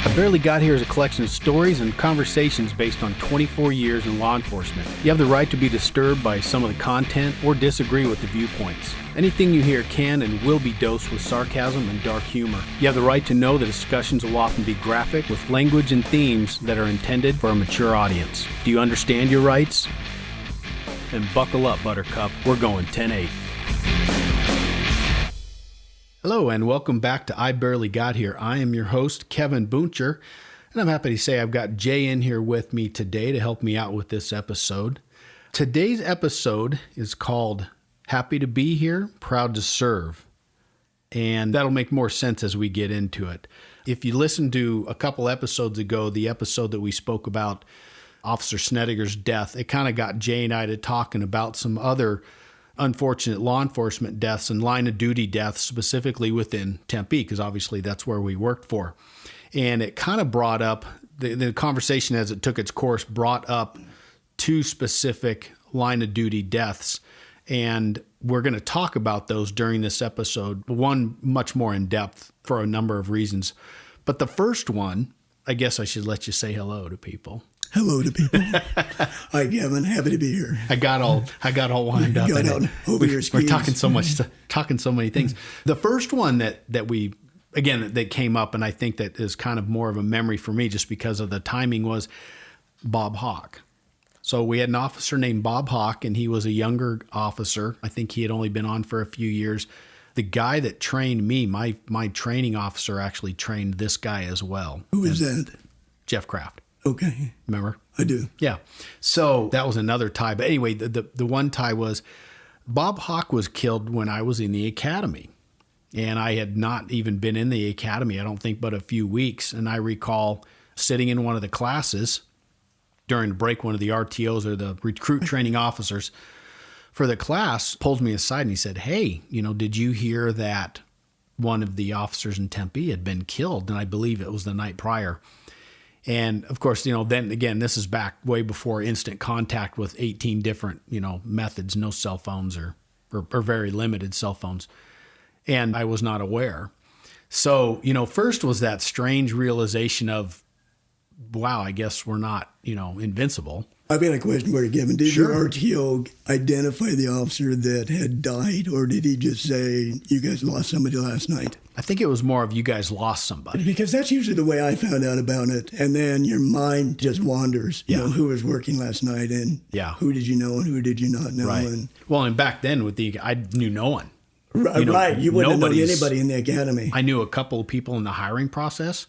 I Barely Got Here is a collection of stories and conversations based on 24 years in law enforcement. You have the right to be disturbed by some of the content or disagree with the viewpoints. Anything you hear can and will be dosed with sarcasm and dark humor. You have the right to know that discussions will often be graphic with language and themes that are intended for a mature audience. Do you understand your rights? Then buckle up, Buttercup. We're going 10-8. Hello and welcome back to I Barely Got Here. I am your host, Kevin Booncher, and I'm happy to say I've got Jay in here with me today to help me out with this episode. Today's episode is called Happy to Be Here, Proud to Serve, and that'll make more sense as we get into it. If you listened to a couple episodes ago, the episode that we spoke about Officer Snediger's death, it kind of got Jay and I to talking about some other unfortunate law enforcement deaths and line of duty deaths, specifically within Tempe, because obviously that's where we worked for. And it kind of brought up, the conversation as it took its course, brought up two specific line of duty deaths. And we're going to talk about those during this episode, one much more in depth for a number of reasons. But the first one, I guess I should let you say hello to people. Hello to people. Hi, Kevin. Happy to be here. I got all wind up. Got out over your skis. We're talking so many things. The first one that we, again, that came up, and I think that is kind of more of a memory for me just because of the timing, was Bob Hawk. So we had an officer named Bob Hawk, and he was a younger officer. I think he had only been on for a few years. The guy that trained me, my training officer, actually trained this guy as well. Who is that? Jeff Kraft. Okay. Remember? I do. Yeah. So that was another tie. But anyway, the one tie was Bob Hawk was killed when I was in the academy. And I had not even been in the academy, I don't think, but a few weeks. And I recall sitting in one of the classes during the break, one of the RTOs or the recruit training officers for the class pulls me aside and he said, "Hey, did you hear that one of the officers in Tempe had been killed?" And I believe it was the night prior. And of course, then again, this is back way before instant contact with 18 different, methods, no cell phones or very limited cell phones. And I was not aware. So, first was that strange realization of, wow, I guess we're not, invincible. I've got a question for you, Kevin. Did Sure. your RTO identify the officer that had died, or did he just say, you guys lost somebody last night? I think it was more of you guys lost somebody. Because that's usually the way I found out about it. And then your mind just wanders. Yeah. Who was working last night and who did you know and who did you not know? Right. And back then I knew no one. Right. You wouldn't have known anybody in the academy. I knew a couple of people in the hiring process.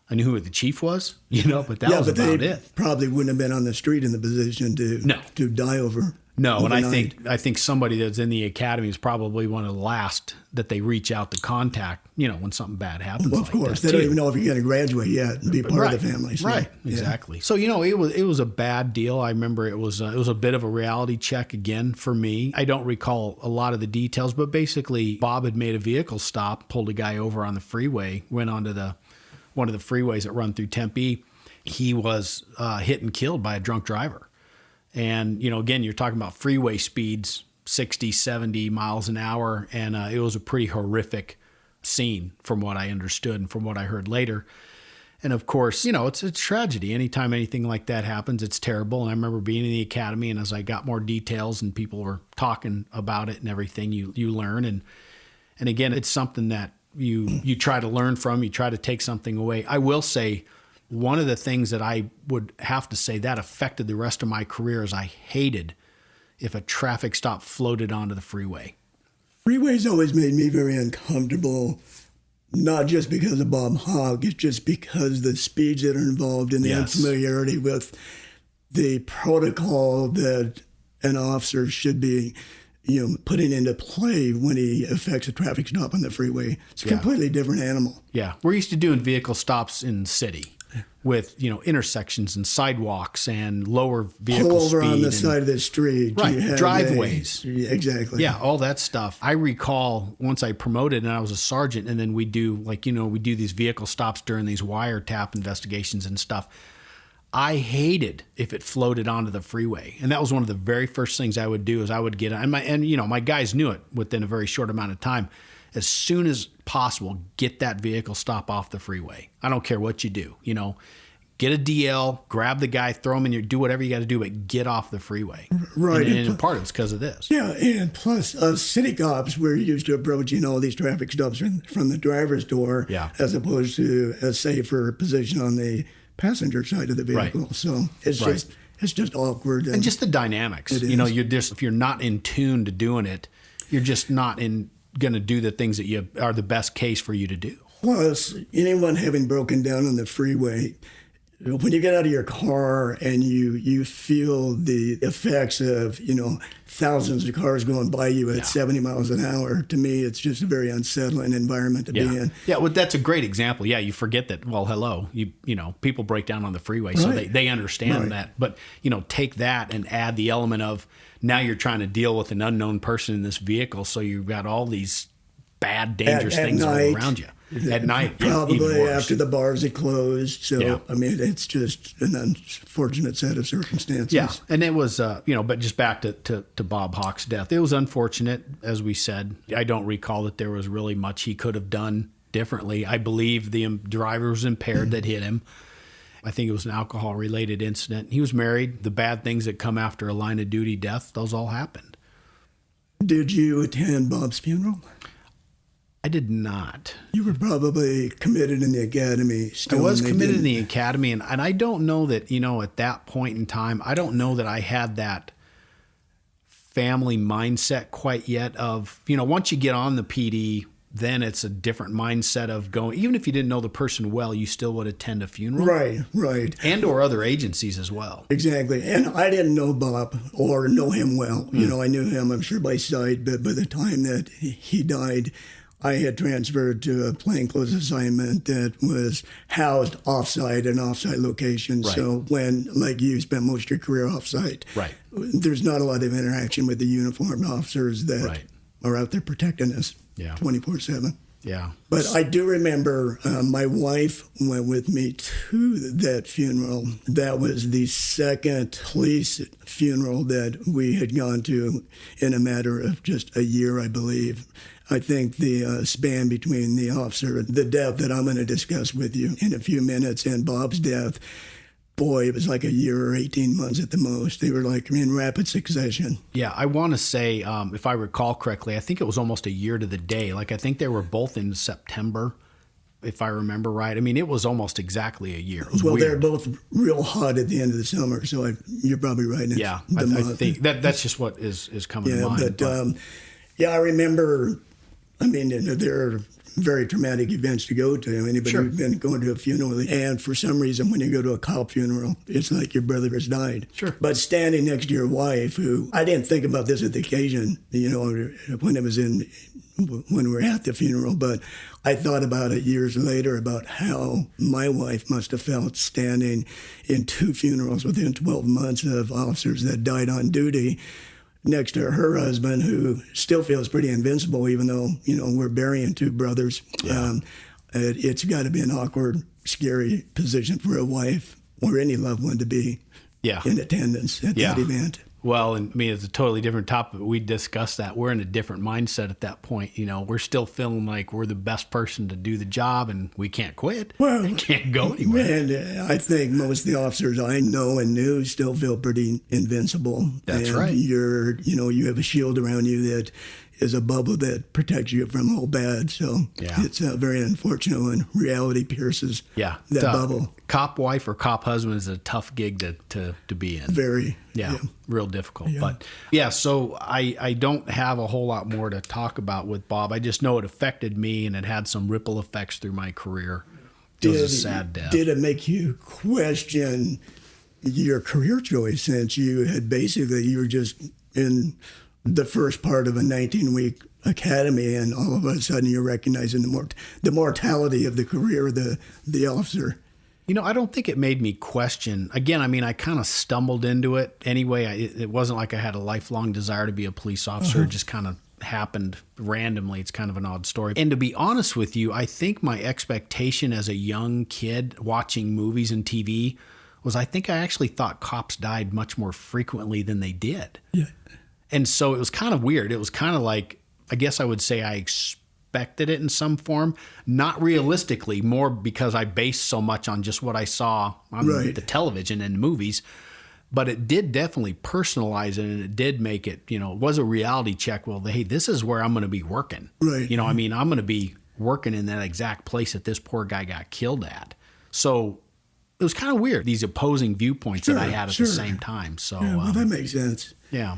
I knew who the chief was, but that was about it. Probably wouldn't have been on the street in the position to die over. No, overnight. and I think somebody that's in the academy is probably one of the last that they reach out to contact, when something bad happens. Well, of course, they don't even know if you're going to graduate yet and be part of the family. So, right, exactly. So it was a bad deal. I remember it was a bit of a reality check again for me. I don't recall a lot of the details, but basically Bob had made a vehicle stop, pulled a guy over on the freeway, went onto one of the freeways that run through Tempe. He was hit and killed by a drunk driver. And, again, you're talking about freeway speeds, 60, 70 miles an hour. And it was a pretty horrific scene from what I understood and from what I heard later. And of course, it's a tragedy. Anytime anything like that happens, it's terrible. And I remember being in the academy, and as I got more details and people were talking about it and everything, you learn. And again, it's something that you try to learn from, you try to take something away. I will say one of the things that I would have to say that affected the rest of my career is I hated if a traffic stop floated onto the freeway. Freeways always made me very uncomfortable, not just because of Bob Hogg, it's just because the speeds that are involved and the unfamiliarity with the protocol that an officer should be putting into play when he effects a traffic stop on the freeway. It's a completely different animal. Yeah. We're used to doing vehicle stops in the city with, intersections and sidewalks and lower vehicle pull over speed on the side of the street. Right. Driveways. Exactly. Yeah. All that stuff. I recall once I promoted and I was a sergeant, and then we do we do these vehicle stops during these wiretap investigations and stuff. I hated if it floated onto the freeway. And that was one of the very first things I would do is I would get on. And my guys knew it within a very short amount of time. as soon as possible, get that vehicle, stop off the freeway. I don't care what you do, get a DL, grab the guy, throw him in your, do whatever you got to do, but get off the freeway. Right. And part of it's because of this. Yeah, and plus city cops were used to approaching all these traffic stops from the driver's door, as opposed to a safer position on the passenger side of the vehicle. Right. So it's just awkward. And just the dynamics. You're just, if you're not in tune to doing it, you're just not going to do the things that you are the best case for you to do. Plus, anyone having broken down on the freeway, when you get out of your car and you feel the effects of, thousands of cars going by you at 70 miles an hour, to me, it's just a very unsettling environment to be in. Yeah, well, that's a great example. Yeah, you forget that, well, hello, people break down on the freeway, so they understand that. But, take that and add the element of now you're trying to deal with an unknown person in this vehicle, so you've got all these bad, dangerous things all around you. At night, probably after the bars had closed. So, I mean, it's just an unfortunate set of circumstances. Yeah, and it was, but just back to Bob Hawk's death. It was unfortunate, as we said. I don't recall that there was really much he could have done differently. I believe the driver was impaired that hit him. I think it was an alcohol-related incident. He was married. The bad things that come after a line-of-duty death, those all happened. Did you attend Bob's funeral? I did not. You were probably committed in the academy still. I was committed in the academy, and I don't know that, at that point in time, I don't know that I had that family mindset quite yet of, once you get on the PD, then it's a different mindset of going, even if you didn't know the person well, you still would attend a funeral. Right. And or other agencies as well. Exactly. And I didn't know Bob or know him well. I knew him, I'm sure, by sight, but by the time that he died, I had transferred to a plainclothes assignment that was housed off-site, an off-site location. Right. So when, like you, spent most of your career off-site, there's not a lot of interaction with the uniformed officers that are out there protecting us 24/7. Yeah. But I do remember my wife went with me to that funeral. That was the second police funeral that we had gone to in a matter of just a year, I believe. I think the span between the officer, the death that I'm going to discuss with you in a few minutes, and Bob's death, boy, it was like a year or 18 months at the most. They were like in rapid succession. Yeah, I want to say, if I recall correctly, I think it was almost a year to the day. Like, I think they were both in September, if I remember right. I mean, it was almost exactly a year. It was weird. They're both real hot at the end of the summer, so you're probably right. Yeah, I think that's just what is coming to mind. But I remember, I mean, there are very traumatic events to go to. Anybody who's been going to a funeral, and for some reason, when you go to a cop funeral, it's like your brother has died. Sure. But standing next to your wife, who I didn't think about this at the occasion, when it was when we were at the funeral, but I thought about it years later about how my wife must have felt standing in two funerals within 12 months of officers that died on duty, next to her husband, who still feels pretty invincible, even though, we're burying two brothers. Yeah. It's got to be an awkward, scary position for a wife or any loved one to be in attendance at that event. Well, and I mean, it's a totally different topic. We discussed that. We're in a different mindset at that point. We're still feeling like we're the best person to do the job, and we can't quit. Well, we can't go anywhere. And I think most of the officers I know and knew still feel pretty invincible. That's and right. You have a shield around you that is a bubble that protects you from all bad. So it's very unfortunate when reality pierces that bubble. Cop wife or cop husband is a tough gig to be in. Very. Yeah, real difficult. Yeah. But so I don't have a whole lot more to talk about with Bob. I just know it affected me, and it had some ripple effects through my career. It was a sad death. Did it make you question your career choice, since you were just in the first part of a 19-week academy, and all of a sudden you're recognizing the mortality of the career of the officer? I don't think it made me question. Again, I mean, I kind of stumbled into it anyway. It wasn't like I had a lifelong desire to be a police officer. It just kind of happened randomly. It's kind of an odd story. And to be honest with you, I think my expectation as a young kid watching movies and TV was, I think I actually thought cops died much more frequently than they did. Yeah. And so it was kind of weird. It was kind of like, I guess I would say I suspected it in some form. Not realistically, more because I based so much on just what I saw on the television and movies. But it did definitely personalize it, and it did make it, it was a reality check. Well, hey, this is where I'm going to be working. Right. I'm going to be working in that exact place that this poor guy got killed at. So it was kind of weird, these opposing viewpoints that I had at the same time. So well, that makes sense. Yeah.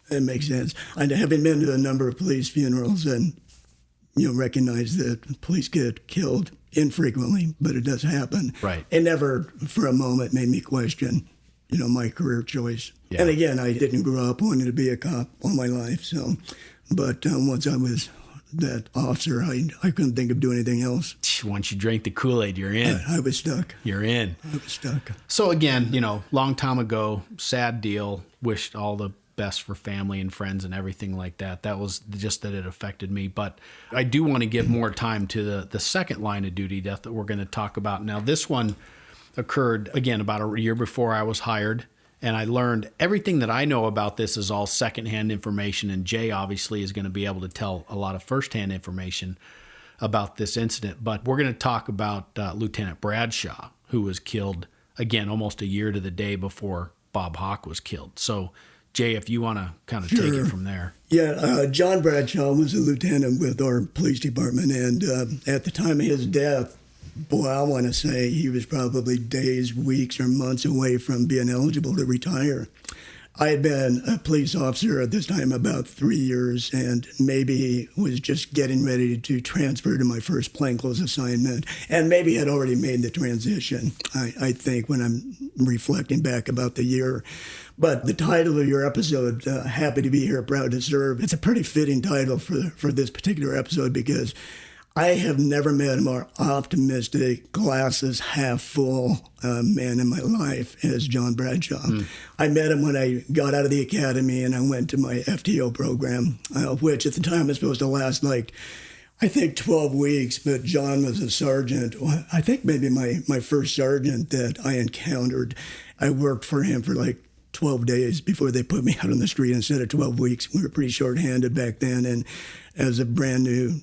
It makes sense. I haven't been to a number of police funerals and, recognize that police get killed infrequently, but it does happen. Right. It never for a moment made me question my career choice. Yeah. And again, I didn't grow up wanting to be a cop all my life. So, but once I was that officer, I couldn't think of doing anything else. Once you drink the Kool-Aid, you're in. I was stuck. You're in. I was stuck. So again, long time ago, sad deal. Wished all the best for family and friends and everything like that. That was just that it affected me. But I do want to give more time to the second line of duty death that we're going to talk about. Now, this one occurred, again, about a year before I was hired. And I learned everything that I know about this is all secondhand information. And Jay obviously is going to be able to tell a lot of firsthand information about this incident. But we're going to talk about Lieutenant Bradshaw, who was killed, again, almost a year to the day before Bob Hawk was killed. So, Jay, if you want to kind of take it from there. Yeah, John Bradshaw was a lieutenant with our police department. And at the time of his death, boy, I want to say he was probably days, weeks, or months away from being eligible to retire. I had been a police officer at this time about 3 years, and maybe was just getting ready to transfer to my first plainclothes assignment, and maybe had already made the transition, I think, when I'm reflecting back about the year. But the title of your episode, Happy to Be Here, Proud to Serve, it's a pretty fitting title for this particular episode, because I have never met a more optimistic, glasses half full man in my life as John Bradshaw. I met him when I got out of the academy and I went to my FTO program, which at the time was supposed to last 12 weeks, but John was a sergeant. I think maybe my first sergeant that I encountered. I worked for him for 12 days before they put me out on the street instead of 12 weeks. We were pretty short-handed back then. And as a brand new,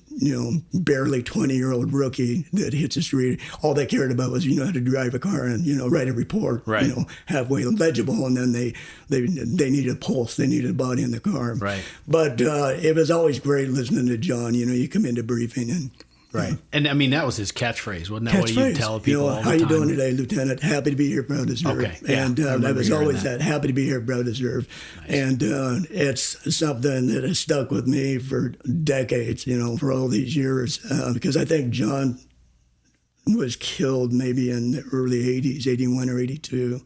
barely 20-year-old rookie that hits the street, all they cared about was, how to drive a car and, write a report, right. Halfway legible. And then they needed a pulse. They needed a body in the car. Right. But it was always great listening to John. You come into briefing and right. And I mean, that was his catchphrase, wasn't that what you tell people all the how time? you doing today, Lieutenant? Happy to be here, proud to serve. Okay. Yeah, and that was always that. Happy to be here, proud to serve. Nice. And it's something that has stuck with me for decades, for all these years, because I think John was killed maybe in the early 80s, 81 or 82.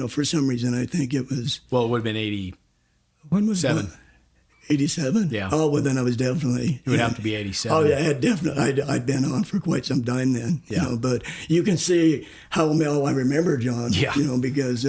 For some reason, I think it was... Well, it would have been 80. When was 7. 87? Yeah. Oh, well, then I was definitely... It would have to be 87. Oh, yeah, I'd been on for quite some time then. Yeah. But you can see how well I remember John, because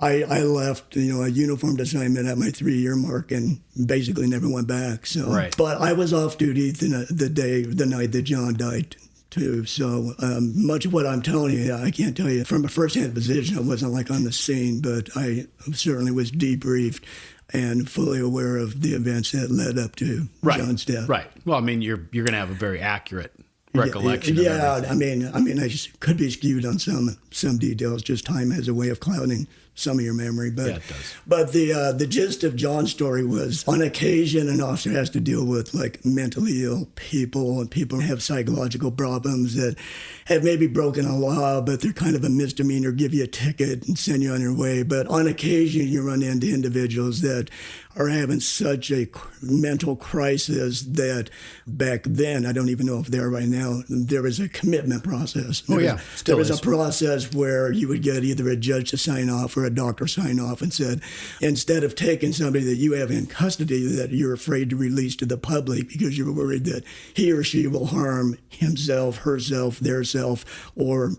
I left, a uniformed assignment at my 3-year mark and basically never went back. So, right. But I was off duty the night that John died, too. So much of what I'm telling you, I can't tell you from a first-hand position. I wasn't on the scene, but I certainly was debriefed and fully aware of the events that led up to John's death. Right. Well, I mean, you're going to have a very accurate recollection. Yeah. I mean, I just could be skewed on some details. Just time has a way of clouding some of your memory. But, yeah, it does. But the gist of John's story was, on occasion, an officer has to deal with mentally ill people, and people have psychological problems that have maybe broken a law, but they're kind of a misdemeanor, give you a ticket and send you on your way. But on occasion, you run into individuals that are having such a mental crisis that back then, I don't even know if they're right now, there was a commitment process. There was a process where you would get either a judge to sign off or a doctor sign off and said, instead of taking somebody that you have in custody that you're afraid to release to the public because you're worried that he or she will harm himself, herself, their self, or,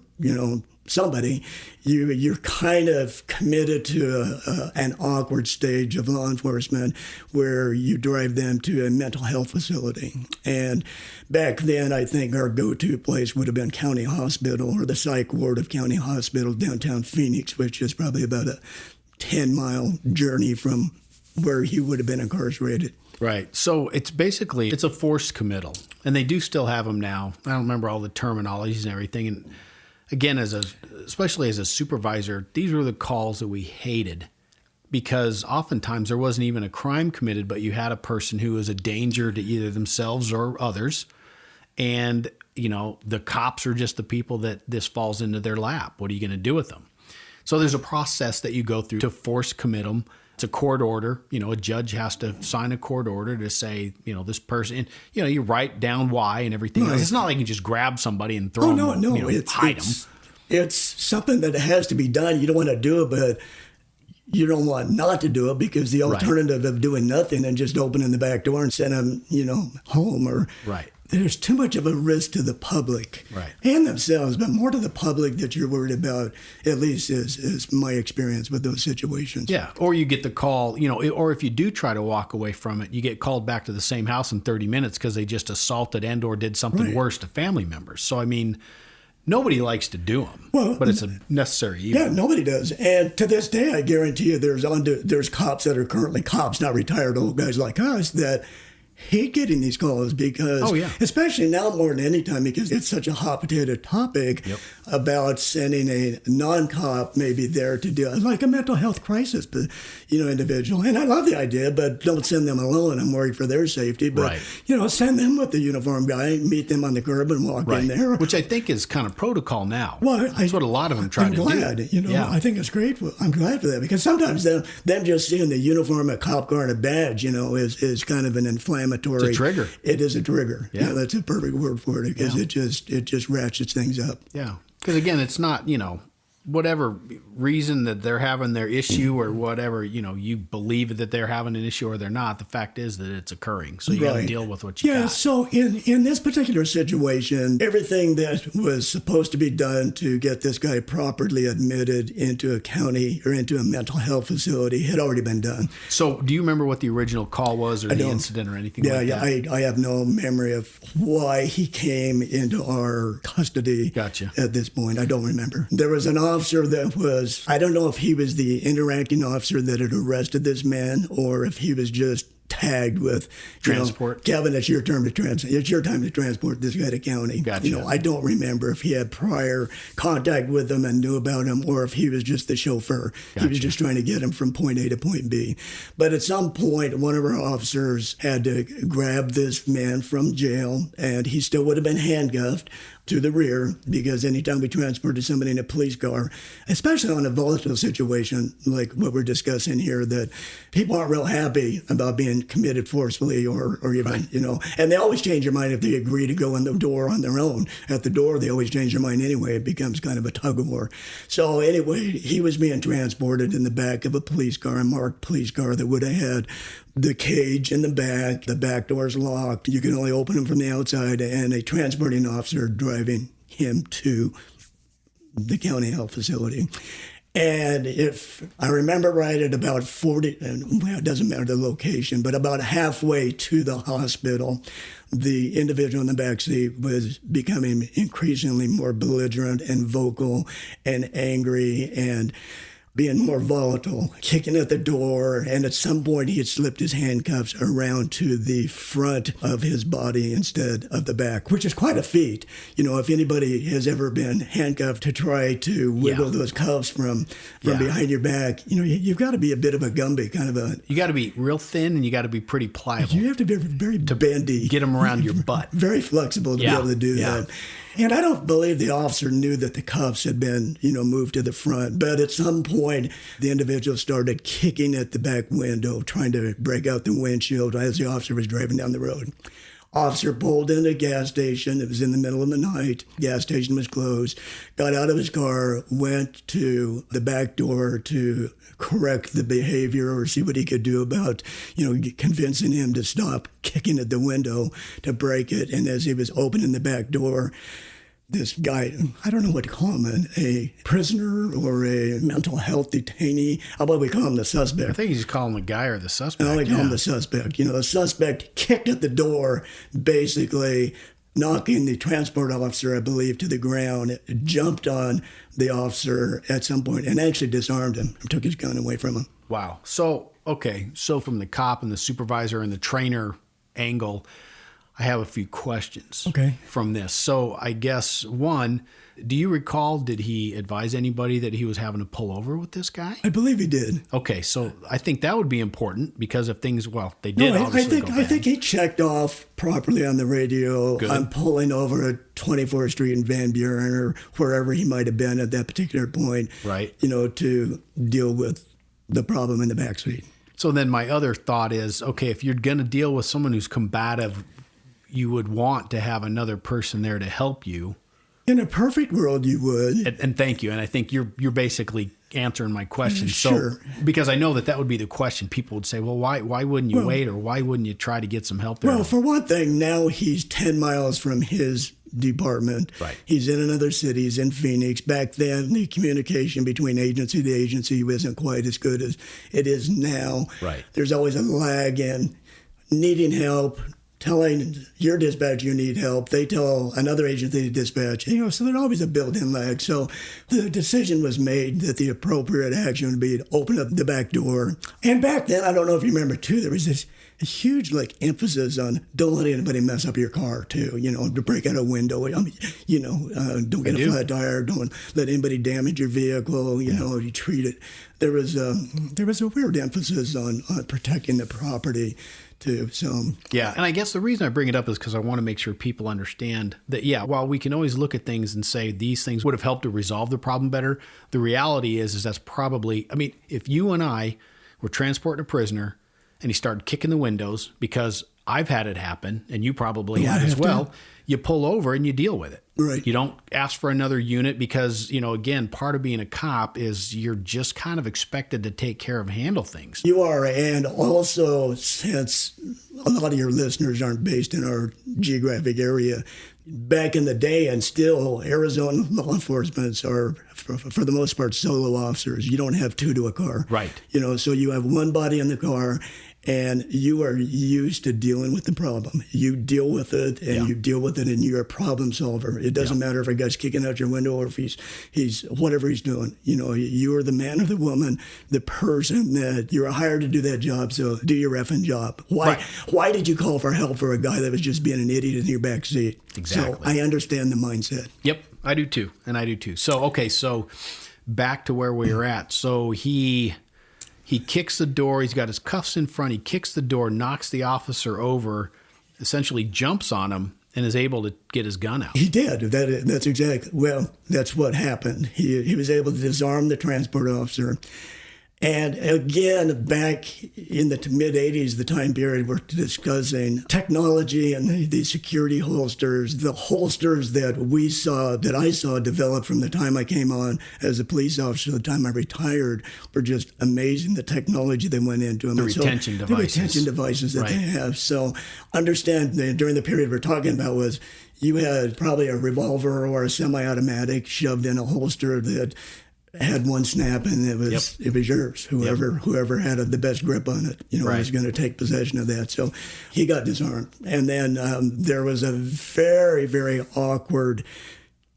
somebody, you're kind of committed to an awkward stage of law enforcement where you drive them to a mental health facility. And back then, I think our go-to place would have been County Hospital or the psych ward of County Hospital, downtown Phoenix, which is probably about a 10-mile journey from where he would have been incarcerated. Right. So it's basically, it's a forced committal. And they do still have them now. I don't remember all the terminologies and everything. And again, especially as a supervisor, these were the calls that we hated, because oftentimes there wasn't even a crime committed, but you had a person who was a danger to either themselves or others. And, the cops are just the people that this falls into their lap. What are you going to do with them? So there's a process that you go through to force commit them. It's a court order. A judge has to sign a court order to say, this person, you write down why and everything else. It's not like you just grab somebody and throw them, hide them. It's something that has to be done. You don't want to do it, but you don't want not to do it, because the alternative of doing nothing and just opening the back door and sending them, home, or there's too much of a risk to the public and themselves, but more to the public that you're worried about, at least is my experience with those situations. Yeah. Or you get the call, or if you do try to walk away from it, you get called back to the same house in 30 minutes because they just assaulted and or did something worse to family members. So, nobody likes to do them, but it's a necessary evil. Yeah, nobody does. And to this day, I guarantee you there's cops that are currently cops, not retired old guys like us, that hate getting these calls because, especially now more than any time, because it's such a hot potato topic about sending a non-cop maybe there to deal like a mental health crisis, individual. And I love the idea, but don't send them alone. I'm worried for their safety. But, send them with the uniform guy, meet them on the curb and walk in there. Which I think is kind of protocol now. Well, that's what a lot of them try to do. I'm glad, I think it's great. I'm glad for that, because sometimes them just seeing the uniform, a cop car, and a badge, is kind of an inflammatory. It's a trigger. It is a trigger. Yeah, that's a perfect word for it, because it just ratchets things up. Yeah, because again, it's not whatever reason that they're having their issue or whatever, you believe that they're having an issue or they're not. The fact is that it's occurring. So you got to deal with what you got. Yeah, so in this particular situation, everything that was supposed to be done to get this guy properly admitted into a county or into a mental health facility had already been done. So do you remember what the original call was, or the incident or anything like that? Yeah, I have no memory of why he came into our custody at this point. I don't remember. There was an officer that was, I don't know if he was the interacting officer that had arrested this man, or if he was just tagged with transport. Kevin, it's your time to transport this guy to county. Gotcha. I don't remember if he had prior contact with him and knew about him, or if he was just the chauffeur. Gotcha. He was just trying to get him from point A to point B. But at some point, one of our officers had to grab this man from jail, and he still would have been handcuffed to the rear, because anytime we transported somebody in a police car, especially on a volatile situation like what we're discussing here, that people aren't real happy about being committed forcefully or even, and they always change their mind if they agree to go in the door on their own. At the door, they always change their mind anyway. It becomes kind of a tug of war. So anyway, he was being transported in the back of a police car, a marked police car that would have had the cage in the back door's locked. You can only open them from the outside, and a transporting officer driving him to the county health facility. And if I remember right, at about 40, it doesn't matter the location, but about halfway to the hospital, the individual in the backseat was becoming increasingly more belligerent and vocal and angry and being more volatile, kicking at the door, and at some point he had slipped his handcuffs around to the front of his body instead of the back, which is quite a feat. If anybody has ever been handcuffed to try to wiggle those cuffs from behind your back, you've got to be a bit of a Gumby, kind of a... You got to be real thin, and you got to be pretty pliable. You have to be very bendy. Get them around your butt. Very flexible to be able to do that. And I don't believe the officer knew that the cuffs had been, moved to the front. But at some point, the individual started kicking at the back window, trying to break out the windshield as the officer was driving down the road. Officer pulled into a gas station. It was in the middle of the night. Gas station was closed. Got out of his car, went to the back door to correct the behavior or see what he could do about, convincing him to stop kicking at the window to break it. And as he was opening the back door, this guy, I don't know what to call him, a prisoner or a mental health detainee. How about we call him the suspect? I think you just call him the guy or the suspect. I only call him the suspect. The suspect kicked at the door, basically knocking the transport officer, I believe, to the ground, jumped on the officer at some point and actually disarmed him and took his gun away from him. Wow. So okay, so from the cop and the supervisor and the trainer angle, I have a few questions from this. So I guess, one, do you recall, did he advise anybody that he was having to pull over with this guy? I believe he did. Okay, so I think that would be important because if things, well, they did obviously go bad. I think he checked off properly on the radio. Good. I'm pulling over at 24th Street in Van Buren or wherever he might have been at that particular point, right? To deal with the problem in the backseat. So then my other thought is, okay, if you're going to deal with someone who's combative, you would want to have another person there to help you. In a perfect world, you would. And thank you. And I think you're basically answering my question. Sure. So, because I know that would be the question. People would say, well, why wouldn't you wait, or why wouldn't you try to get some help there? Well, for one thing, now he's 10 miles from his department. Right. He's in another city. He's in Phoenix. Back then, the communication between agency to agency wasn't quite as good as it is now. Right. There's always a lag in needing help, telling your dispatch you need help. They tell another agency to dispatch. So there's always a built-in lag. So the decision was made that the appropriate action would be to open up the back door. And back then, I don't know if you remember too, there was this huge emphasis on don't let anybody mess up your car too. To break out a window. Don't get a flat tire. Don't let anybody damage your vehicle. You treat it. There was a weird emphasis on protecting the property too. So yeah, and I guess the reason I bring it up is because I want to make sure people understand that, while we can always look at things and say these things would have helped to resolve the problem better, the reality is that's probably, if you and I were transporting a prisoner and he started kicking the windows, because I've had it happen and you probably had as well, you pull over and you deal with it. Right. You don't ask for another unit because, again, part of being a cop is you're just kind of expected to take care of, handle things. You are. And also, since a lot of your listeners aren't based in our geographic area, back in the day, and still Arizona law enforcement are, for the most part, solo officers. You don't have two to a car. Right. So you have one body in the car, and you are used to dealing with the problem. You deal with it, and you deal with it, and you're a problem solver. It doesn't matter if a guy's kicking out your window or if he's whatever he's doing. You are the man or the woman, the person that you're hired to do that job, so do your effing job. Why did you call for help for a guy that was just being an idiot in your back seat? Exactly. So I understand the mindset. Yep, I do too. And I do too. So, so back to where we were at. So he kicks the door. He's got his cuffs in front. He kicks the door, knocks the officer over, essentially jumps on him, and is able to get his gun out. He did. That's what happened. He was able to disarm the transport officer. And again, back in the mid-'80s, the time period, we're discussing technology and the security holsters, the holsters that I saw develop from the time I came on as a police officer to the time I retired were just amazing. The technology that went into them. The retention devices. The retention devices that they have. So understand that during the period we're talking about was you had probably a revolver or a semi-automatic shoved in a holster that had one snap, and it was yours. Whoever had the best grip on it, was going to take possession of that. So he got disarmed, and then there was a very, very awkward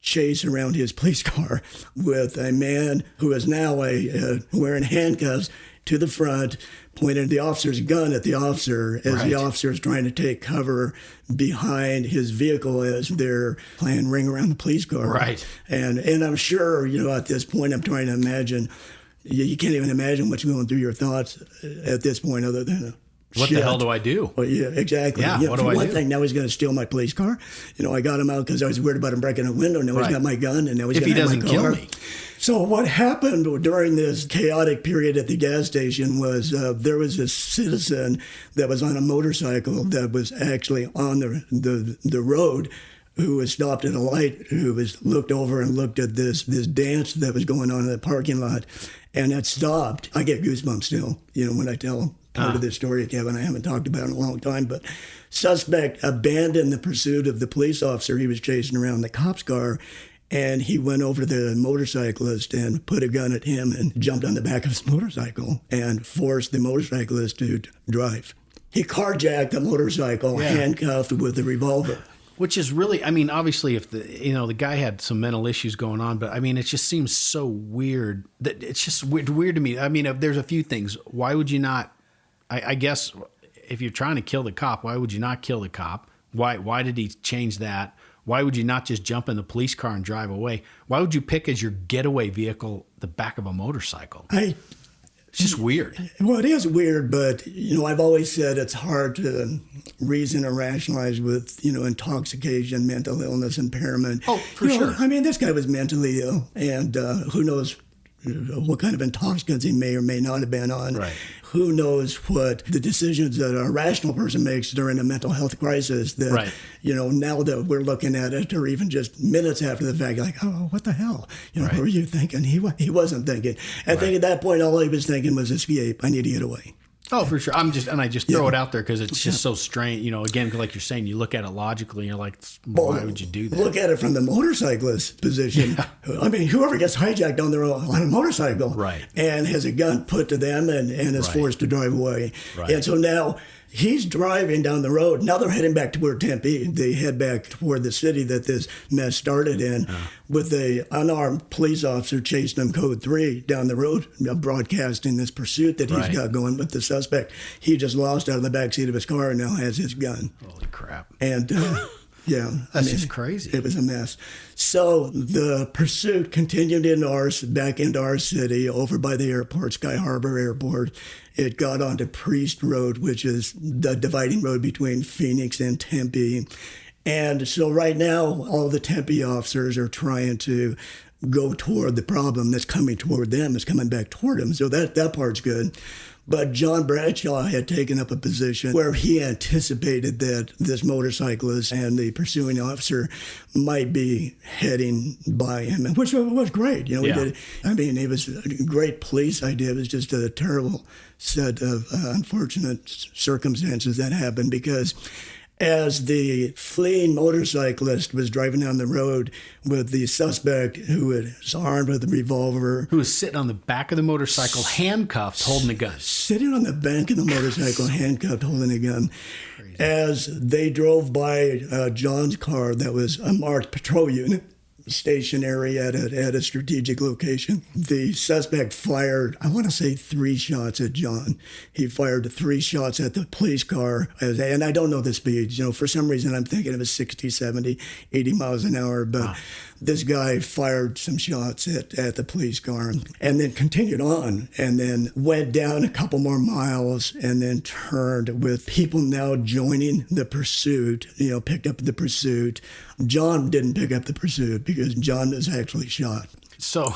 chase around his police car with a man who is now wearing handcuffs to the front, pointing the officer's gun at the officer as the officer is trying to take cover behind his vehicle as they're playing ring around the police car. Right. And I'm sure, at this point, I'm trying to imagine, you can't even imagine what's going through your thoughts at this point other than what the hell do I do? Well, yeah, exactly. Yeah, what do I do? For one thing, now he's going to steal my police car. I got him out because I was worried about him breaking a window. Now he's got my gun, and now he's going to have my car. If he doesn't kill me. So what happened during this chaotic period at the gas station was there was a citizen that was on a motorcycle that was actually on the road, who was stopped at a light, who was looked over and looked at this dance that was going on in the parking lot, and it stopped. I get goosebumps still, when I tell part of this story, Kevin. I haven't talked about it in a long time, but suspect abandoned the pursuit of the police officer he was chasing around the cop's car, and he went over to the motorcyclist and put a gun at him and jumped on the back of his motorcycle and forced the motorcyclist to drive. He carjacked the motorcycle, handcuffed with a revolver. Which is really, obviously, if the guy had some mental issues going on, but it just seems so weird. That it's just weird to me. There's a few things. Why would you not I guess if you're trying to kill the cop, why would you not kill the cop? Why did he change that? Why would you not just jump in the police car and drive away? Why would you pick as your getaway vehicle the back of a motorcycle? It's just weird. Well, it is weird, but, I've always said it's hard to reason or rationalize with, intoxication, mental illness, impairment. Oh, for sure. I mean, this guy was mentally ill, and who knows what kind of intoxicants he may or may not have been on. Right. Who knows what the decisions that a rational person makes during a mental health crisis that, right. Now that we're looking at it, or even just minutes after the fact, like, oh, what the hell? Right. What were you thinking? He wasn't thinking. I think at that point, all he was thinking was escape. I need to get away. Oh, for sure. I just throw it out there because it's just so strange. Again, like you're saying, you look at it logically and you're like, why would you do that? Look at it from the motorcyclist position. Yeah. I mean, whoever gets hijacked on a motorcycle right. and has a gun put to them and is right. forced to drive away. Right. And so now he's driving down the road. Now they're heading back toward Tempe. They head back toward the city that this mess started in with a unarmed police officer chasing him code 3 down the road, broadcasting this pursuit that he's got going with the suspect. He just lost out of the backseat of his car and now has his gun. Holy crap. And yeah. That's just crazy. It was a mess. So the pursuit continued back into our city over by the airport, Sky Harbor Airport. It got onto Priest Road, which is the dividing road between Phoenix and Tempe. And so right now, all the Tempe officers are trying to go toward the problem that's coming toward them, is coming back toward them. So that part's good. But John Bradshaw had taken up a position where he anticipated that this motorcyclist and the pursuing officer might be heading by him, which was great. We did. I mean, it was a great police idea. It was just a terrible set of unfortunate circumstances that happened because as the fleeing motorcyclist was driving down the road with the suspect who was armed with a revolver. Who was sitting on the back of the motorcycle, handcuffed, holding a gun. Sitting on the back of the motorcycle, handcuffed, holding a gun. Crazy. As they drove by John's car that was a marked patrol unit, stationary at a strategic location. The suspect fired, I want to say 3 shots at John. He fired 3 shots at the police car, and I don't know the speeds. For some reason I'm thinking it was 60, 70, 80 miles an hour, but this guy fired some shots at the police car and then continued on and then went down a couple more miles and then turned with people now joining the pursuit, picked up the pursuit. John didn't pick up the pursuit because John was actually shot. So,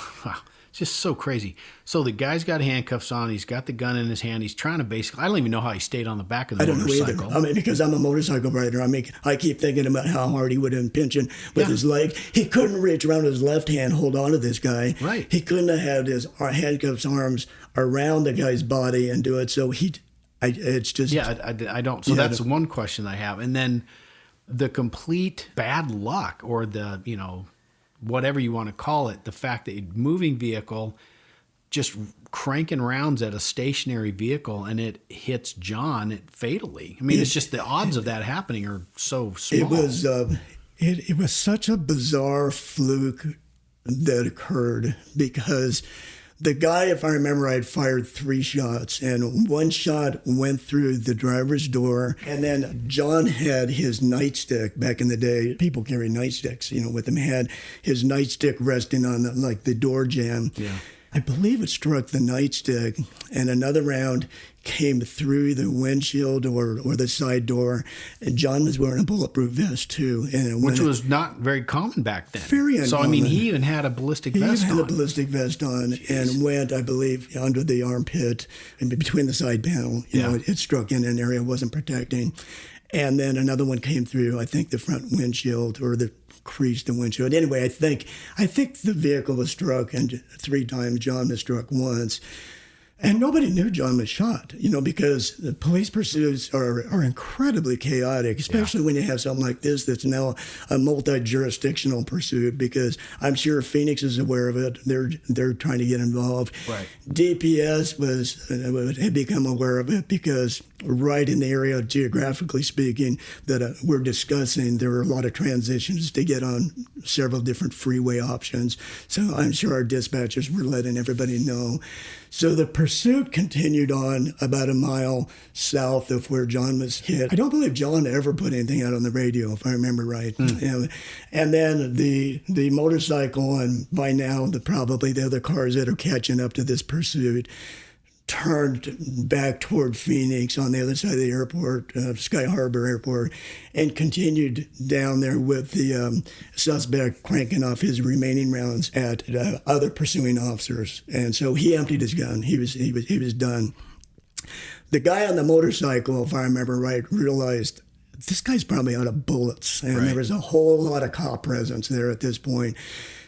it's just so crazy. So the guy's got handcuffs on. He's got the gun in his hand. He's trying to I don't even know how he stayed on the back of the motorcycle. I don't know either. I mean, because I'm a motorcycle rider. I keep thinking about how hard he would have been pinching with his leg. He couldn't reach around his left hand, hold on to this guy. Right. He couldn't have had his handcuffs arms around the guy's body and do it. So it's just... Yeah, I don't. So that's one question I have. And then the complete bad luck or the, whatever you want to call it, the fact that a moving vehicle just cranking rounds at a stationary vehicle and it hits John fatally. I mean, it's just the odds of that happening are so small. It was such a bizarre fluke that occurred because the guy, if I remember right, fired 3 shots, and 1 shot went through the driver's door, and then John had his nightstick. Back in the day, people carry nightsticks, with them. He had his nightstick resting on the door jamb. Yeah. I believe it struck the nightstick, and another round came through the windshield or the side door. And John was wearing a bulletproof vest too, which was not very common back then. Very uncommon. So I mean, he even had a ballistic vest on. He even had a ballistic vest on. Jeez. And went, I believe, under the armpit and between the side panel. It struck in an area it wasn't protecting. And then another one came through, I think, the front windshield or the creased the windshield. Anyway, I think the vehicle was struck, and 3 times. John was struck once. And nobody knew John was shot, because the police pursuits are incredibly chaotic, especially when you have something like this that's now a multi-jurisdictional pursuit, because I'm sure Phoenix is aware of it. They're trying to get involved. Right. DPS had become aware of it because right in the area, geographically speaking, that we're discussing. There were a lot of transitions to get on several different freeway options. So I'm sure our dispatchers were letting everybody know. So the pursuit continued on about a mile south of where John was hit. I don't believe John ever put anything out on the radio, if I remember right. And then the motorcycle, and by now probably the other cars that are catching up to this pursuit, turned back toward Phoenix on the other side of the airport, Sky Harbor Airport, and continued down there with the suspect cranking off his remaining rounds at other pursuing officers. And so he emptied his gun. He was done. The guy on the motorcycle, if I remember right, realized this guy's probably out of bullets, and there was a whole lot of cop presence there at this point.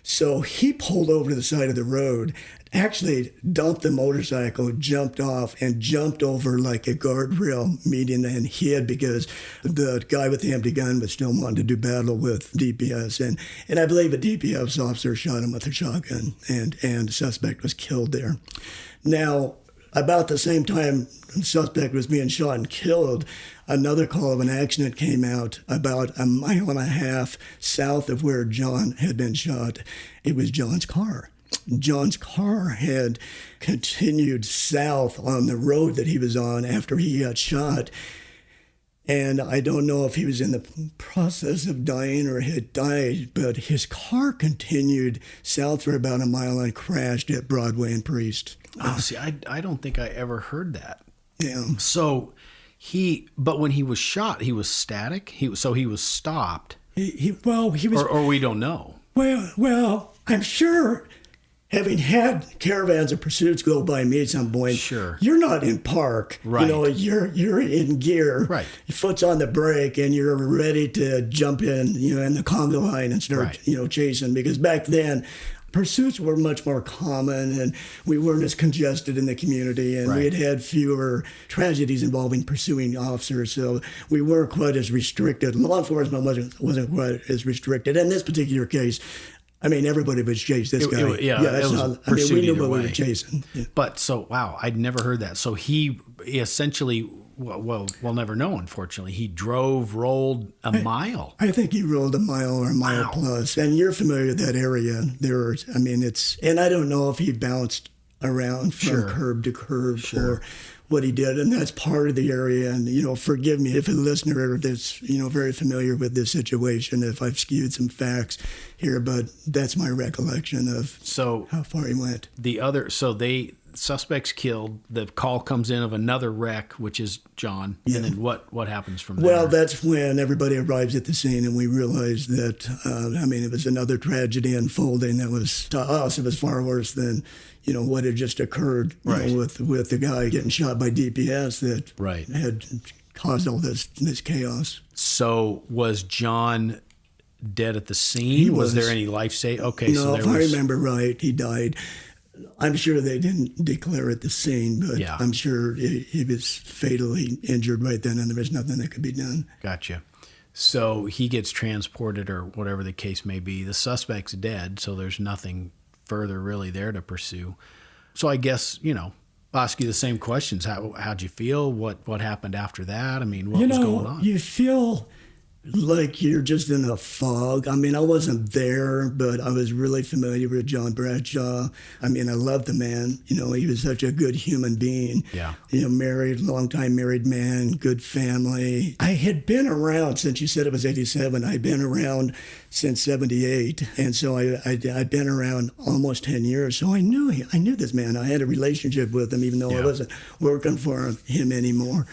So he pulled over to the side of the road, actually dumped the motorcycle, jumped off, and jumped over like a guardrail median and hid because the guy with the empty gun was still wanting to do battle with DPS. And I believe a DPS officer shot him with a shotgun, and the suspect was killed there. Now, about the same time the suspect was being shot and killed, another call of an accident came out about a mile and a half south of where John had been shot. It was John's car. John's car had continued south on the road that he was on after he got shot. And I don't know if he was in the process of dying or had died, but his car continued south for about a mile and crashed at Broadway and Priest. Oh, see, I don't think I ever heard that. Yeah. So but when he was shot, he was static. He was stopped. He was, or we don't know. Well, I'm sure, having had caravans of pursuits go by me at some point, sure, you're not in park. Right. You're in gear. Right. Your foot's on the brake, and you're ready to jump in, in the conga line and start, chasing. Because back then, pursuits were much more common, and we weren't as congested in the community, and we had fewer tragedies involving pursuing officers, so we weren't quite as restricted. Law enforcement wasn't quite as restricted. In this particular case, I mean, everybody was chasing this guy. We knew what we were chasing. Yeah. But so, wow, I'd never heard that. So he essentially, well, we'll never know, unfortunately. He rolled a mile. I think he rolled a mile or a mile plus. And you're familiar with that area. And I don't know if he bounced around from curb to curb or what he did. And that's part of the area. And, forgive me if a listener that's, very familiar with this situation, if I've skewed some facts here, but that's my recollection of how far he went. Suspects killed. The call comes in of another wreck, which is John. Yeah. And then what happens from there? Well, that's when everybody arrives at the scene, and we realize that, it was another tragedy unfolding that was, to us, it was far worse than, what had just occurred with the guy getting shot by DPS that had caused all this chaos. So was John dead at the scene? Was there any life saving? Okay, no, if I remember right, he died. I'm sure they didn't declare at the scene, but I'm sure he was fatally injured right then, and there was nothing that could be done. Gotcha. So he gets transported, or whatever the case may be. The suspect's dead, so there's nothing further really there to pursue. So I guess, I'll ask you the same questions. How'd you feel? What happened after that? I mean, what was going on? You feel like you're just in a fog. I wasn't there, but I was really familiar with John Bradshaw. I loved the man. He was such a good human being. Yeah. Married, longtime married man, good family. I had been around since you said it was 87. I'd been around since 78. And so I'd been around almost 10 years. So I knew this man. I had a relationship with him, even though I wasn't working for him anymore.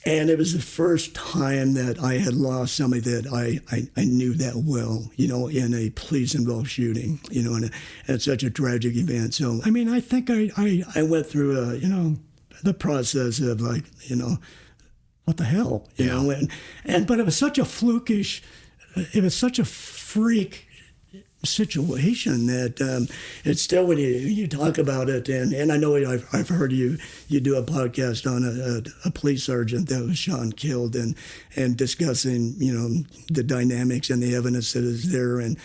And it was the first time that I had lost somebody that I knew that well, in a police-involved shooting, and it's such a tragic event. So, I think I went through, the process of what the hell, but it was such a freak situation that it's still, when you talk about it, and I know I've heard you do a podcast on a police sergeant that was shot and killed, and discussing the dynamics and the evidence that is there, and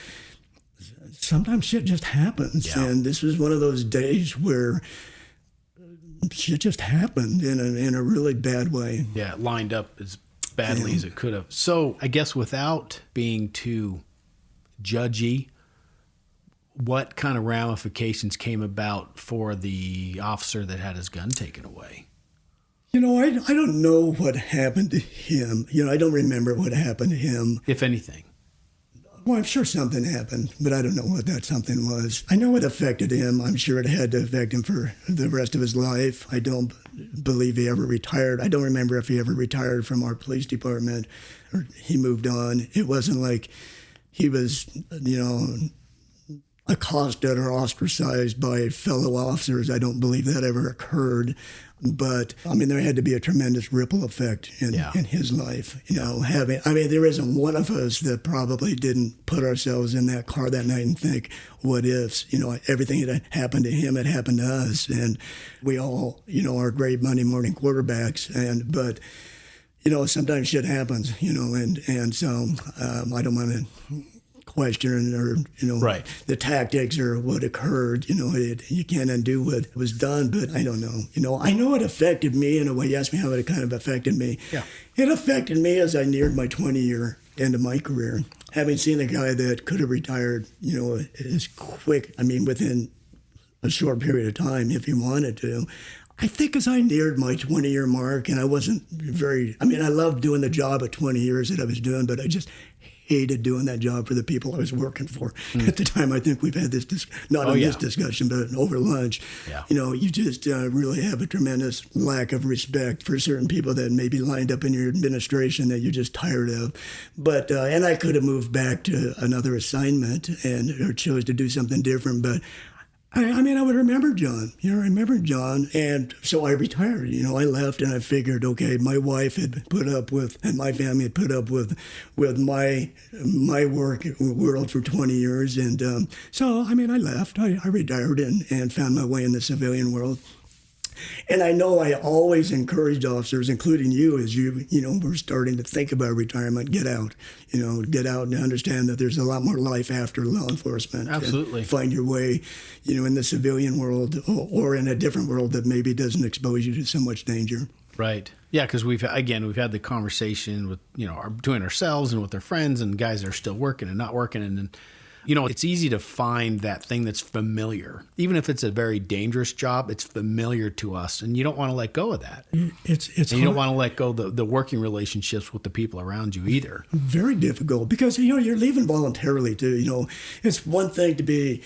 sometimes shit just happens. And this was one of those days where shit just happened in a really bad way. Yeah, it lined up as badly as it could have. So I guess without being too judgy, what kind of ramifications came about for the officer that had his gun taken away? I don't know what happened to him. I don't remember what happened to him. If anything. Well, I'm sure something happened, but I don't know what that something was. I know it affected him. I'm sure it had to affect him for the rest of his life. I don't believe he ever retired. I don't remember if he ever retired from our police department or he moved on. It wasn't like he was, accosted or ostracized by fellow officers. I don't believe that ever occurred. But there had to be a tremendous ripple effect in his life. There isn't one of us that probably didn't put ourselves in that car that night and think, what ifs? Everything that happened to him had happened to us, and we all, are great Monday morning quarterbacks. But sometimes shit happens. And so I don't want to question or right. the tactics or what occurred. You can't undo what was done, but I don't know. I know it affected me in a way. You asked me how it kind of affected me. Yeah. It affected me as I neared my 20-year end of my career, having seen a guy that could have retired as quick, within a short period of time if he wanted to. I think as I neared my 20-year mark, and I wasn't I loved doing the job at 20 years that I was doing, but I just hated doing that job for the people I was working for. At the time, I think we've had this, this discussion, but over lunch. Yeah. You just really have a tremendous lack of respect for certain people that maybe lined up in your administration that you're just tired of. But, and I could have moved back to another assignment or chose to do something different, but I would remember John. I remember John. And so I retired. I left and I figured, okay, my wife had put up with, and my family had put up with my work world for 20 years. And so, I left. I retired and found my way in the civilian world. And I know I always encouraged officers, including you, as you were starting to think about retirement, get out. Get out and understand that there's a lot more life after law enforcement. Absolutely. And find your way, in the civilian world or in a different world that maybe doesn't expose you to so much danger. Right. Yeah, because we've had the conversation with, between ourselves and with our friends and guys that are still working and not working. And then, it's easy to find that thing that's familiar. Even if it's a very dangerous job, it's familiar to us. And you don't want to let go of that. It's and you don't want to let go of the working relationships with the people around you either. Very difficult because, you're leaving voluntarily too. It's one thing to be...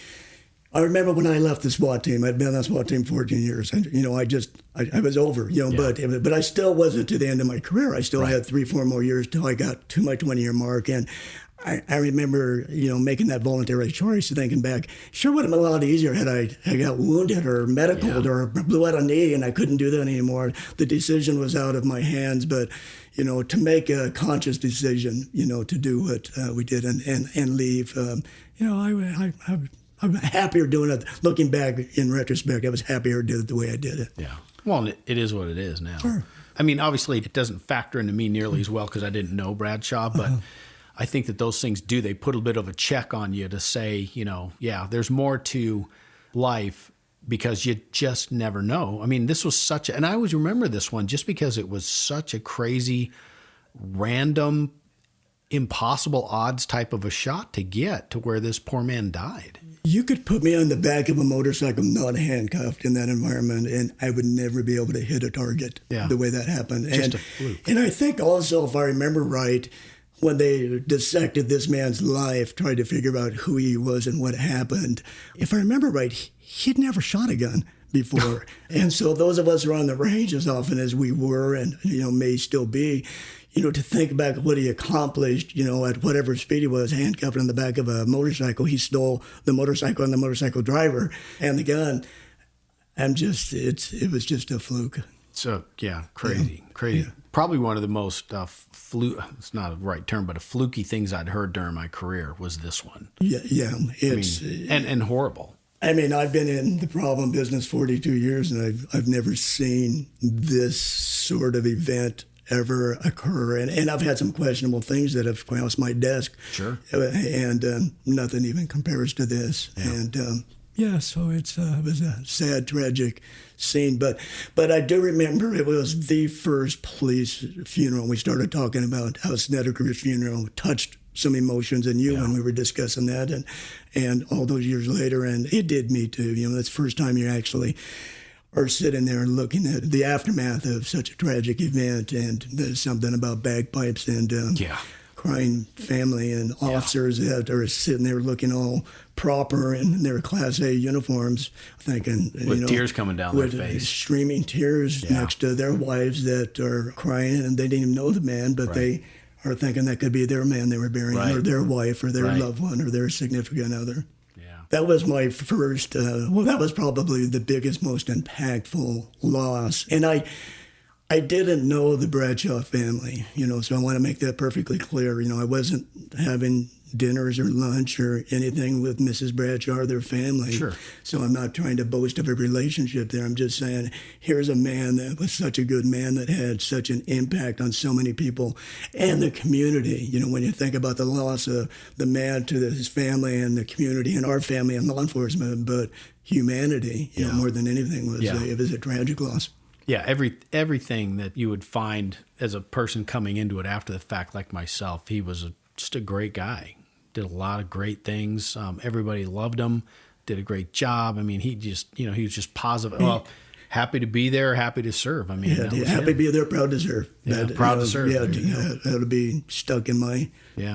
I remember when I left the SWAT team, I'd been on the SWAT team 14 years, and I was over, but I still wasn't to the end of my career. I still had 3-4 more years till I got to my 20-year mark, and I remember, making that voluntary choice, thinking back, sure would have been a lot easier had I got wounded or medicaled or blew out a knee and I couldn't do that anymore. The decision was out of my hands, but to make a conscious decision, to do what we did and leave, I'm happier doing it. Looking back in retrospect, I was happier did it the way I did it. Yeah. Well, it is what it is now. Sure. Obviously, it doesn't factor into me nearly as well because I didn't know Bradshaw, but I think that those things do. They put a bit of a check on you to say, there's more to life because you just never know. This was and I always remember this one just because it was such a crazy, random, impossible odds type of a shot to get to where this poor man died. You could put me on the back of a motorcycle, not handcuffed in that environment, and I would never be able to hit a target the way that happened. Just a fluke. And I think also, if I remember right, when they dissected this man's life, tried to figure out who he was and what happened, if I remember right, he'd never shot a gun before. And so those of us who are on the range as often as we were and, may still be, to think back what he accomplished, at whatever speed he was, handcuffed on the back of a motorcycle. He stole the motorcycle and the motorcycle driver and the gun. It was just a fluke. So, crazy. Yeah. Probably one of the most, it's not a right term, but a fluky things I'd heard during my career was this one. Yeah. And horrible. I've been in the problem business 42 years, and I've never seen this sort of event ever occur. And I've had some questionable things that have crossed my desk. Sure. And nothing even compares to this. Yeah. And, Yeah, so it was a sad, tragic scene. But I do remember it was the first police funeral. We started talking about how Snedeker's funeral touched some emotions in you when we were discussing that, and all those years later, and it did me too. That's the first time you actually are sitting there looking at the aftermath of such a tragic event, and there's something about bagpipes and crying family and officers that are sitting there looking all proper in their Class A uniforms, thinking, with tears coming down their face, streaming tears next to their wives that are crying, and they didn't even know the man, but they are thinking that could be their man they were burying, or their wife, or their loved one, or their significant other. That was my first, that was probably the biggest, most impactful loss. And I didn't know the Bradshaw family, so I want to make that perfectly clear. I wasn't having dinners or lunch or anything with Mrs. Bradshaw or their family. Sure. So I'm not trying to boast of a relationship there. I'm just saying, here's a man that was such a good man that had such an impact on so many people and the community. When you think about the loss of the man to his family and the community and our family and law enforcement, but humanity, more than anything, it was a tragic loss. Yeah, everything that you would find as a person coming into it after the fact, like myself, he was just a great guy. Did a lot of great things. Everybody loved him. Did a great job. I mean, he was just positive. Well, happy to be there, happy to serve. I mean, happy to be there, proud to serve. Proud to serve. Yeah, that'll be stuck in my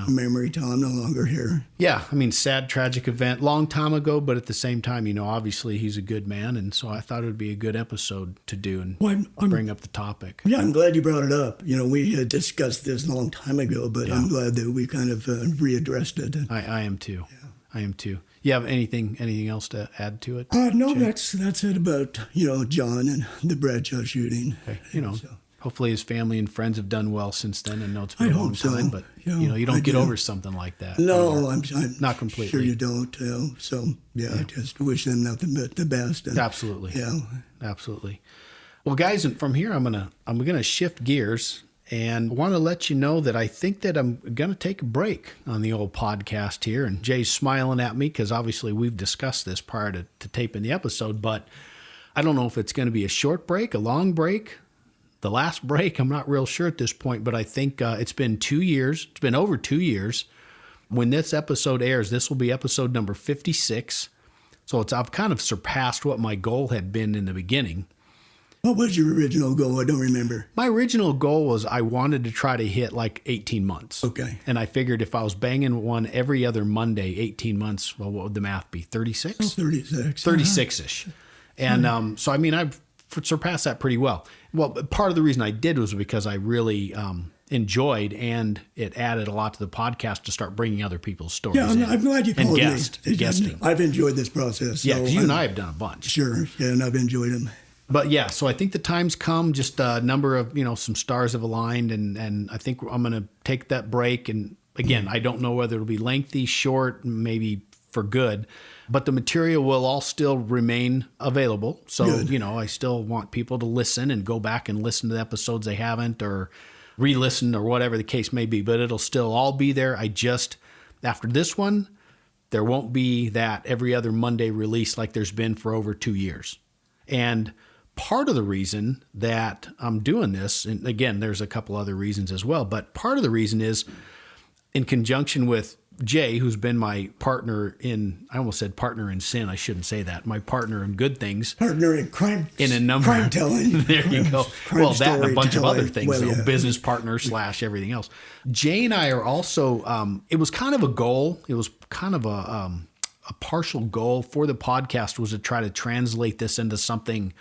memory till I'm no longer here. Yeah, I mean, sad, tragic event, long time ago, but at the same time, obviously he's a good man, and so I thought it would be a good episode to do and bring up the topic. Yeah, I'm glad you brought it up. We had discussed this a long time ago, but I'm glad that we kind of readdressed it. I am too. Yeah. I am too. You have anything else to add to it? No, Jay? That's it about John and the Bradshaw shooting. Okay. Hopefully his family and friends have done well since then. And know it's been a long time, but you don't get over something like that. No, I'm not completely. Sure you don't. I just wish them nothing but the best. And, absolutely. Yeah, absolutely. Well, guys, from here I'm gonna shift gears. And I want to let you know that I think that I'm going to take a break on the old podcast here. And Jay's smiling at me because obviously we've discussed this prior to taping the episode. But I don't know if it's going to be a short break, a long break, the last break. I'm not real sure at this point. But I think it's been 2 years. It's been over 2 years. When this episode airs, this will be episode number 56. So I've kind of surpassed what my goal had been in the beginning. What was your original goal? I don't remember. My original goal was I wanted to try to hit like 18 months. Okay. And I figured if I was banging one every other Monday, 18 months, well, what would the math be? 36? Oh, 36. 36-ish. And so, I mean, I've surpassed that pretty well. Well, part of the reason I did was because I really enjoyed, and it added a lot to the podcast to start bringing other people's stories. Yeah, I'm glad you called me. Guesting. I've enjoyed this process. Yeah, because you and I have done a bunch. Sure, yeah, and I've enjoyed them. But yeah, so I think the time's come, just a number of, some stars have aligned, and I think I'm going to take that break. And again, I don't know whether it'll be lengthy, short, maybe for good, but the material will all still remain available. So, good. I still want people to listen and go back and listen to the episodes they haven't, or re-listen, or whatever the case may be, but it'll still all be there. After this one, there won't be that every other Monday release like there's been for over 2 years. And part of the reason that I'm doing this, and again, there's a couple other reasons as well, but part of the reason is in conjunction with Jay, who's been my partner I almost said partner in sin. I shouldn't say that. My partner in good things. Partner in crime. In a number. Crime telling. There you go. Well, that and a bunch of other things. Well, yeah. Business partner / everything else. Jay and I are also, it was kind of a goal. It was kind of a partial goal for the podcast was to try to translate this into something,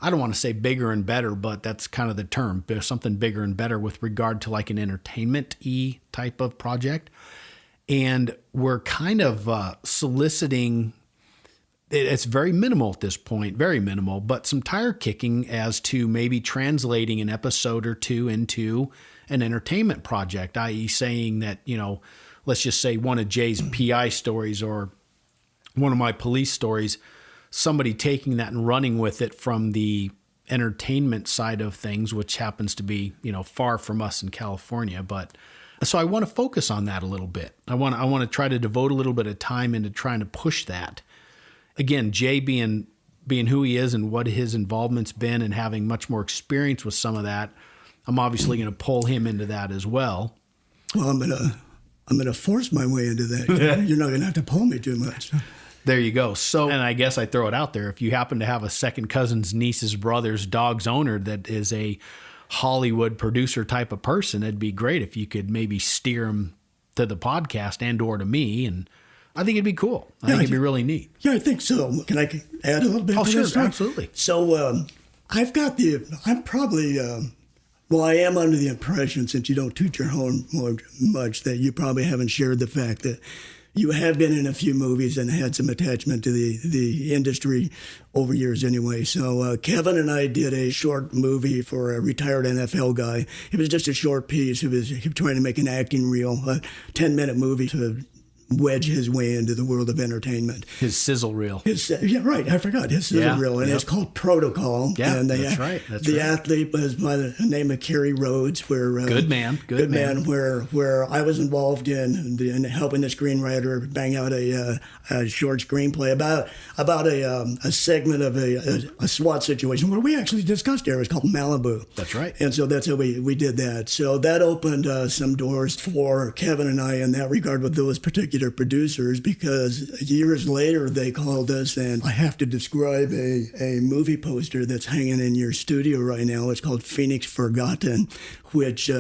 I don't want to say bigger and better, but that's kind of the term. There's something bigger and better with regard to like an entertainment-y type of project. And we're kind of soliciting, it's very minimal at this point, very minimal, but some tire kicking as to maybe translating an episode or two into an entertainment project, i.e. saying that, let's just say one of Jay's PI stories or one of my police stories, somebody taking that and running with it from the entertainment side of things, which happens to be, far from us in California. But so I want to focus on that a little bit. I want to try to devote a little bit of time into trying to push that. again, Jay being who he is and what his involvement's been and having much more experience with some of that, I'm obviously going to pull him into that as well. Well, I'm gonna force my way into that. You're not gonna have to pull me too much. There you go. So, and I guess I throw it out there. If you happen to have a second cousin's niece's brother's dog's owner that is a Hollywood producer type of person, it'd be great if you could maybe steer him to the podcast and or to me. And I think it'd be cool. I think it'd be really neat. Yeah, I think so. Can I add a little bit? Oh, to sure. this? Absolutely. So I'm probably, I am under the impression, since you don't toot your horn more much, that you probably haven't shared the fact that you have been in a few movies and had some attachment to the industry over years anyway. So Kevin and I did a short movie for a retired NFL guy. It was just a short piece. He was trying to make an acting reel, a 10-minute movie to wedge his way into the world of entertainment. His sizzle reel. Yeah, right. I forgot his sizzle reel, and it's called Protocol. Yeah, and that's right. The athlete was by the name of Kerry Rhodes. Where good man. Where I was involved in helping the screenwriter bang out a short screenplay about a segment of a SWAT situation where we actually discussed it. It was called Malibu. That's right. And so that's how we did that. So that opened some doors for Kevin and I in that regard with those particular producers, because years later they called us, and I have to describe a movie poster that's hanging in your studio right now. It's called Phoenix Forgotten, which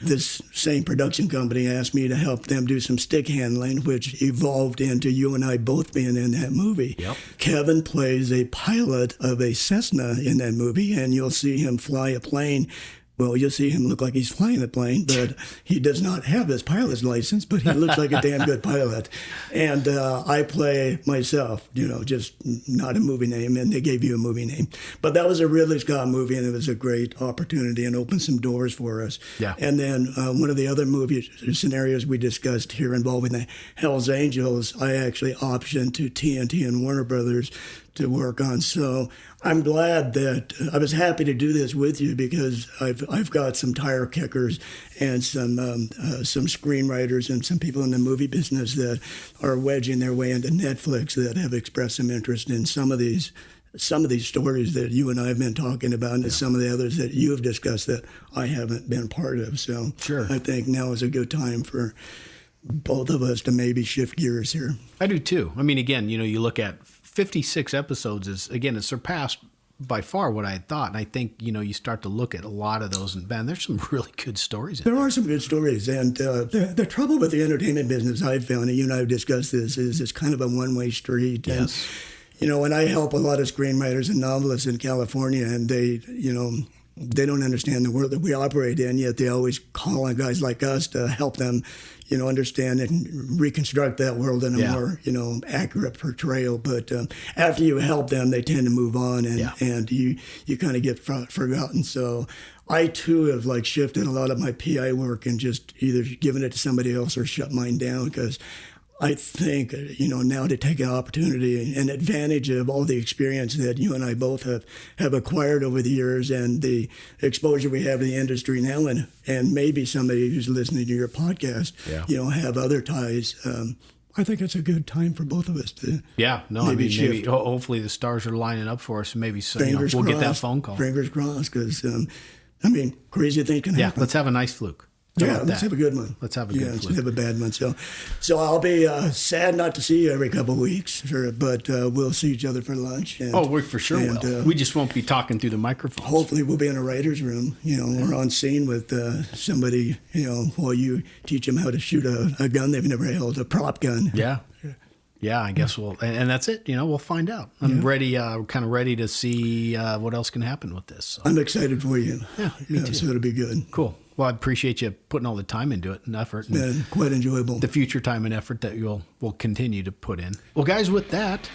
this same production company asked me to help them do some stick handling, which evolved into you and I both being in that movie. Yep. Kevin plays a pilot of a Cessna in that movie, and you'll see him fly a plane. Well, you'll see him look like he's flying a plane, but he does not have his pilot's license, but he looks like a damn good pilot. And I play myself, just not a movie name, and they gave you a movie name. But that was a Ridley Scott movie, and it was a great opportunity and opened some doors for us. Yeah. And then one of the other movie scenarios we discussed here involving the Hells Angels, I actually optioned to TNT and Warner Brothers to work on. So I'm glad that I was happy to do this with you, because I've got some tire kickers and some screenwriters and some people in the movie business that are wedging their way into Netflix that have expressed some interest in some of these stories that you and I have been talking about, and some of the others that you have discussed that I haven't been part of. So sure. I think now is a good time for both of us to maybe shift gears here. I do too. I mean, again, you look at 56 episodes it's surpassed by far what I had thought. And I think, you start to look at a lot of those, and man, there's some really good stories. There are some good stories. And the trouble with the entertainment business I've found, and you and I have discussed this, is it's kind of a one-way street. Yes. And, and I help a lot of screenwriters and novelists in California, and they don't understand the world that we operate in, yet they always call on guys like us to help them, understand and reconstruct that world in a more, accurate portrayal. But after you help them, they tend to move on, and you kind of get forgotten. So I too have shifted a lot of my PI work and just either given it to somebody else or shut mine down, because I think, now to take an opportunity and advantage of all the experience that you and I both have acquired over the years, and the exposure we have to the industry now, and maybe somebody who's listening to your podcast, have other ties. I think it's a good time for both of us to maybe hopefully the stars are lining up for us, and maybe we'll crossed, get that phone call. Fingers crossed, because, crazy things can happen. Let's have a nice fluke. Let's have a good one. Let's have a good one. Let's have a bad one. So I'll be sad not to see you every couple of weeks, but we'll see each other for lunch. We for sure will. We just won't be talking through the microphone. Hopefully we'll be in a writer's room, or on scene with somebody, while you teach them how to shoot a gun they've never held, a prop gun. Yeah. Yeah, I guess and that's it. We'll find out. I'm ready, kind of ready to see what else can happen with this. So. I'm excited for you. Yeah, me too. So it'll be good. Cool. Well, I appreciate you putting all the time into it and effort. And quite enjoyable. The future time and effort that we'll continue to put in. Well, guys, with that,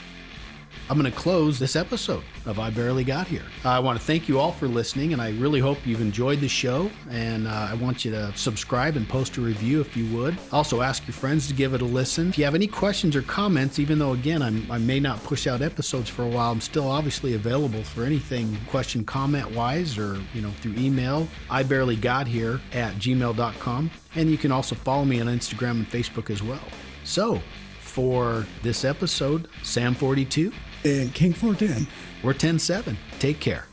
I'm going to close this episode of I Barely Got Here. I want to thank you all for listening, and I really hope you've enjoyed the show, and I want you to subscribe and post a review if you would. Also, ask your friends to give it a listen. If you have any questions or comments, even though, again, I may not push out episodes for a while, I'm still obviously available for anything question, comment-wise, or, through email, ibarelyGotHere@gmail.com, and you can also follow me on Instagram and Facebook as well. So, for this episode, Sam 42. And King 410. We're 10-7. Take care.